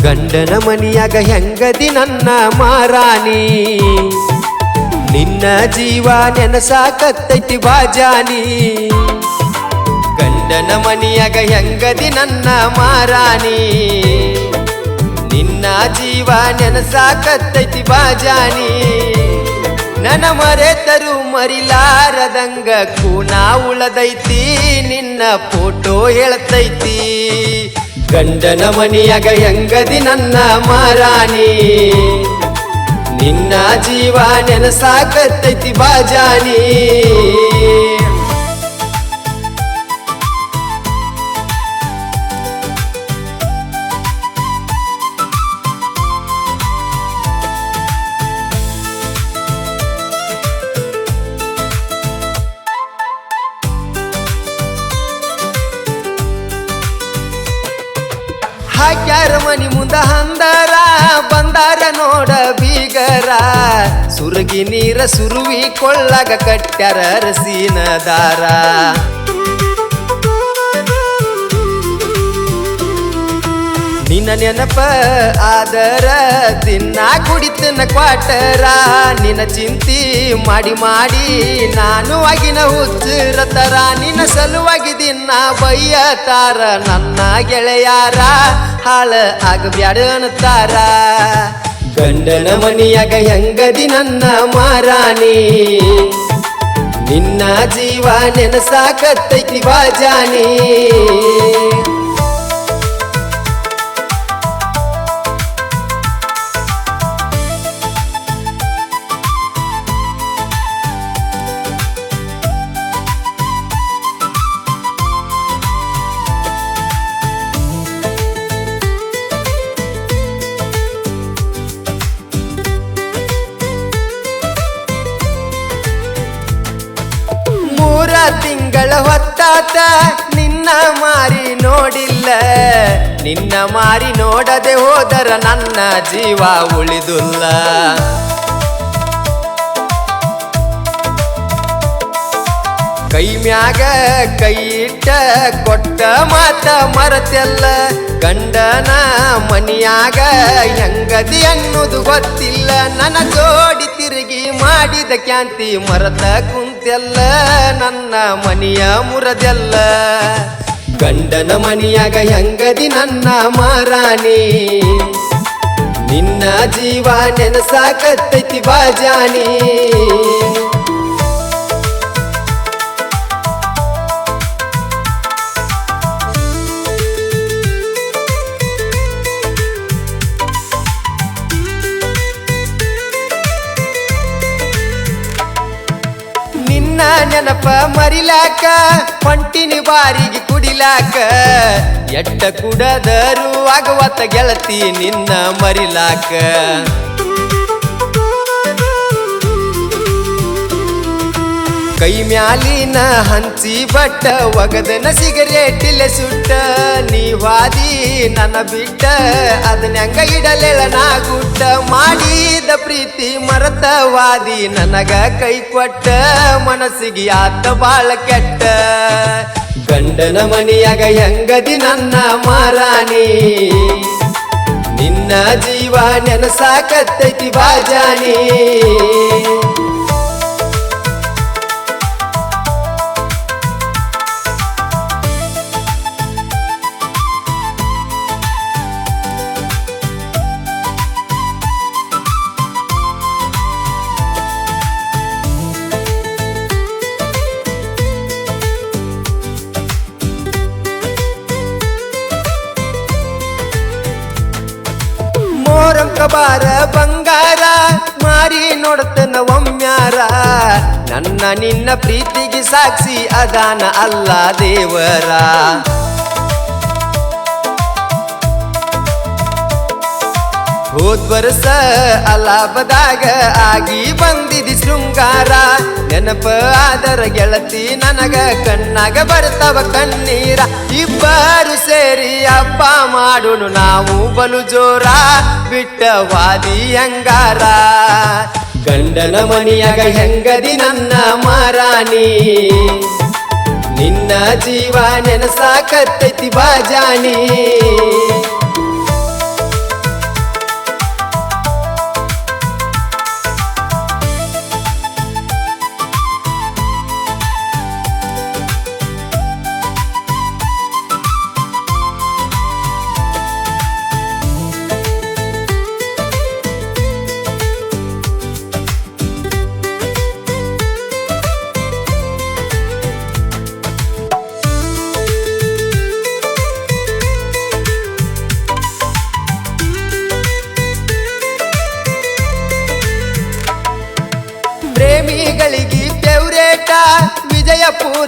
ಗಂಡನ ಮನಿಯಾಗ ಹೆಂಗದಿ ನನ್ನ ಮಾರಾಣಿ ನಿನ್ನ ಜೀವ ನೆನಸಾಕತ್ತೈತಿ ಬಾಜಾನಿ ಗಂಡನ ಮನಿಯಾಗ ಹೆಂಗದಿ ನನ್ನ ಮಾರಾಣಿ ನಿನ್ನ ಜೀವ ನೆನಸಾಕತ್ತೈತಿ ಬಾಜಾನಿ ನನ್ನ ಮರೆತರು ಮರಿಲಾರದಂಗ ಕೂನ ಉಳದೈತಿ ನಿನ್ನ ಫೋಟೋ ಹೇಳ್ತೈತಿ ಗಂಡನ ಮನಿಯಾಗ ಹೆಂಗದಿ ನನ್ನ ಮಾರಾಣಿ ನಿನ್ನ ಜೀವ ನೆನಸಾಕತ್ತೈತಿ ಬಾಜಾನಿ ಹಾಕ್ಯಾರ ಮನಿ ಮುಂದ ಹಂದರ ಬಂದಾರ ನೋಡ ಬೀಗರ ಸುರಗಿ ನೀರ ಸುರುವಿ ಕೊಳ್ಳಾಗ ಕಟ್ಟ್ಯಾರ ಅರಸಿನ ದಾರ ನಿನ್ನ ನೆನಪ ಆದರ ದಿನ ಕುಡಿತನ ಕ್ವಾಟರ ನಿನ್ನ ಚಿಂತಿ ಮಾಡಿ ಮಾಡಿ ನಾನು ಆಗಿನ ಹುಚ್ಚರತರ ನಿನ್ನ ಸಲುವಾಗಿ ದಿನ ಬಯ್ಯತಾರ ನನ್ನ ಗೆಳೆಯಾರ ಹಾಳ ಆಗಬ್ಯಾಡ ಅನ್ನತಾರ ಗಂಡನ ಮನಿಯಾಗ ಹೆಂಗದಿ ನನ್ನ ಮಾರಾಣಿ ನಿನ್ನ ಜೀವ ನೆನಸಾಕತ್ತೈತಿ ಬಾಜಾನಿ ತಿಂಗಳ ಹೊತ್ತಾತ ನಿನ್ನ ಮಾರಿ ನೋಡಿಲ್ಲ ನಿನ್ನ ಮಾರಿ ನೋಡದೆ ಹೋದರ ನನ್ನ ಜೀವ ಉಳಿದುಲ್ಲ ಕೈ ಮ್ಯಾಗ ಕೈ ಇಟ್ಟ ಕೊಟ್ಟ ಮಾತ ಮರತೆಲ್ಲ ಗಂಡನ ಮನಿಯಾಗ ಹೆಂಗದಿ ಅನ್ನೋದು ಗೊತ್ತಿಲ್ಲ ನನ್ನ ಜೋಡಿ ತಿರುಗಿ ಮಾಡಿದ ಕ್ಯಾಂತಿ ಮರತ ಕುಂತೆಲ್ಲ ನನ್ನ ಮನಿಯ ಮುರದೆಲ್ಲ ಗಂಡನ ಮನಿಯಾಗ ಹೆಂಗದಿ ನನ್ನ ಮಾರಾಣಿ ನಿನ್ನ ಜೀವ ನೆನಸಾಕತ್ತೈತಿ ಬಾಜಾನಿ ನೆನಪ ಮರಿಲಾಕ ಹೊಂಟಿನಿ ಬಾರಿಗೆ ಕುಡಿಲಾಕ ಎಟ್ಟ ಕುಡದರು ಆಗವತ್ತ ಗೆಳತಿ ನಿನ್ನ ಮರಿಲಾಕ ಕೈ ಮ್ಯಾಲಿನ ಹಂಚಿ ಬಟ್ಟ ಒಗದನ ಸಿಗರೇಟಿಲೆ ಸುಟ್ಟ ನೀವಾದಿ ನನ್ನ ಬಿಟ್ಟ ಅದನ್ನ ಹೆಂಗ ಇಡಲೇಳ ನಾ ಗುಟ್ಟ ಮಾಡಿದ ಪ್ರೀತಿ ಮರತವಾದಿ ನನಗ ಕೈ ಕೊಟ್ಟ ಮನಸ್ಸಿಗೆ ಆತ ಬಾಳ ಕೆಟ್ಟ ಗಂಡನ ಮನಿಯಾಗ ಹೆಂಗದಿ ನನ್ನ ಮಾರಾಣಿ ನಿನ್ನ ಜೀವ ನೆನಸಾಕತ್ತೈತಿ ಬಾಜಾನಿ ಬಾರ ಬಂಗಾರ ಮಾರಿ ನೋಡ್ತನ ಒಮ್ಮ್ಯಾರ ನನ್ನ ನಿನ್ನ ಪ್ರೀತಿಗೆ ಸಾಕ್ಷಿ ಅದಾನ ಅಲ್ಲ ದೇವರ ಹೋದ್ ವರ್ಷ ಅಲಾಭದಾಗ ಆಗಿ ಬಂದಿದಿ ಶೃಂಗಾರ ನೆನಪ ಆದರ ಗೆಳತಿ ನನಗ ಕಣ್ಣಾಗ ಬರ್ತಾವ ಕಣ್ಣೀರ ಇಬ್ಬರು ಸೇರಿ ಹಬ್ಬ ಮಾಡೋನು ನಾವು ಬಲು ಜೋರ ಬಿಟ್ಟವಾದಿ ಹಂಗಾರ ಗಂಡನ ಮನಿಯಾಗ ಹೆಂಗದಿ ನನ್ನ ಮಾರಾಣಿ ನಿನ್ನ ಜೀವ ನೆನಸಾಕತ್ತೈತಿ ಬಾಜಾನಿ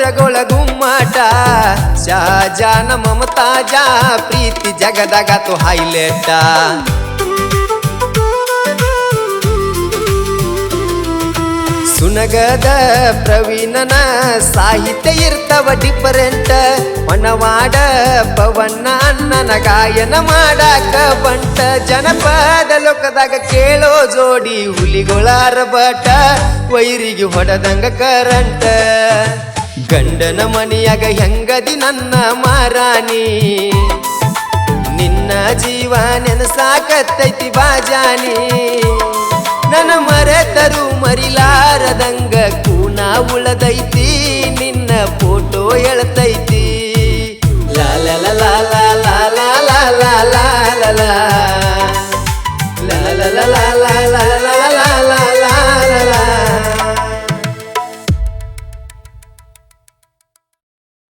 ಊರಗೊಳ ಗುಮ್ಮಾಟ ಶಹಜಾನ ಮಮತಾಜ ಪ್ರೀತಿ ಜಗದಗತು ಹೈಲೈಟ ಸುನಗದ ಪ್ರವೀಣನ ಸಾಹಿತ್ಯ ಇರ್ತವ ಡಿಫರೆಂಟ್ ಮನವಾಡ ಪವನ್ನ ಅಣ್ಣನ ಗಾಯನ ಮಾಡಾಕ ಬಂಟ ಜನಪದ ಲೋಕದಾಗ ಕೇಳೋ ಜೋಡಿ ಹುಲಿಗೊಳಾರ ಬಟ ವೈರಿಗೆ ಹೊಡೆದಂಗ ಕರಂಟ ಗಂಡನ ಮನೆಯಾಗ ಹೆಂಗದಿ ನನ್ನ ಮಾರಾಣಿ ನಿನ್ನ ಜೀವ ನೆನಸಾಕತ್ತೈತಿ ಬಾಜಾನಿ ನನ್ನ ಮರೆತರು ಮರಿಲಾರದಂಗ ಕೂನ ಉಳದೈತಿ ನಿನ್ನ ಫೋಟೋ ಎಳ್ತೈತಿ